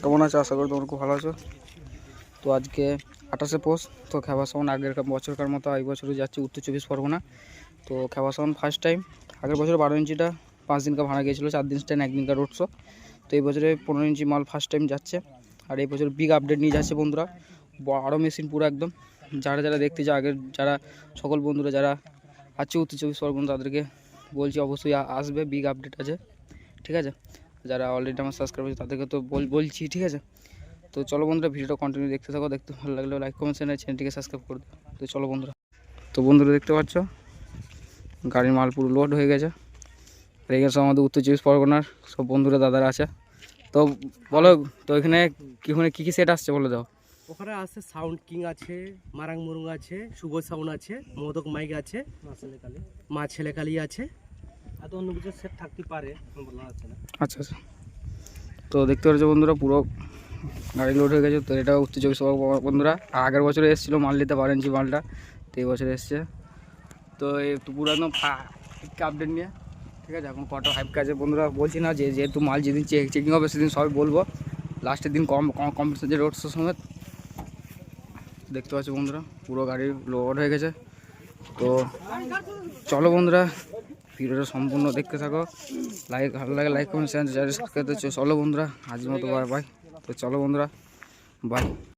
কেমন আছে? আশা করি তোমরা খুব ভালো আছো। তো আজকে 28শে পৌষ। তো খেবা সাউন্ড আগের বছরকার মতো এই বছরও যাচ্ছে উত্তর 24 পরগনা। তো খেবা সাউন্ড ফার্স্ট টাইম। আগের বছর 12 ইঞ্চিটা 5 দিনকা ভাড়া গিয়েছিলো, 4 দিন স্ট্যান্ড 1 দিনকা রোড শো। তো এই বছরে 15 ইঞ্চি মাল ফার্স্ট টাইম যাচ্ছে। আর এই বছর বিগ আপডেট নিয়ে যাচ্ছে বন্ধুরা, আরও মেশিন পুরো একদম। যারা যারা দেখতে যায় আগের যারা সকল বন্ধুরা যারা আছে উত্তর 24 পরগনা তাদেরকে বলছি অবশ্যই আসবে, বিগ আপডেট আছে, ঠিক আছে। যারা অলরেডি আমার সাবস্ক্রাইব আছে তাদেরকে তো বলছি, ঠিক আছে। তো চলো বন্ধুরা, ভিডিওটা কন্টিনিউ দেখতে থাকো। দেখতে ভালো লাগলে লাইক কমেন্ট চ্যানেলটিকে সাবস্ক্রাইব করে দেবো। তো চলো বন্ধুরা। তো বন্ধুরা দেখতে পাচ্ছ গাড়ির মাল পুরো লোড হয়ে গেছে। এই গেছে আমাদের উত্তর 24 পরগনার সব বন্ধুরা দাদারা আছে। তো বলো, তো এখানে কী কী সেট আসছে বলে দাও। ওখানে আছে সাউন্ড কিং আছে, মারাং মুরুং আছে, শুভ সাউন্ড আছে, মোদক মাইক আছে, মা ছেলে কালী আছে। আর তো অন্য কিছু সেট থাকতে পারে, বলা আছে না। আচ্ছা আচ্ছা। তো দেখতে পাচ্ছ বন্ধুরা পুরো গাড়ি লোড হয়ে গেছে। তো এটা উত্তর 24 বন্ধুরা আগের বছরে এসেছিলো মাল নিতে 12 ইঞ্চি মালটা, তো এই বছরে এসছে। তো এই তো পুরো একদম আপডেট নিয়ে, ঠিক আছে। এখন কটা হাইপ কাজে বন্ধুরা বলছি না, যেহেতু মাল যেদিন চেকিং হবে সেদিন সবাই বলবো। লাস্টের দিন কম্পিটিশন যে রোড শো সমেত দেখতে পাচ্ছ বন্ধুরা পুরো গাড়ি লোড হয়ে গেছে। তো চলো বন্ধুরা, ভিডিওটা সম্পূর্ণ দেখতে থাকো। ভালো লাগে লাইক কমেন্ট শেয়ার সাবস্ক্রাইব। চলো বন্ধুরা, আজকের মতো বাই। তো চলো বন্ধুরা, বাই।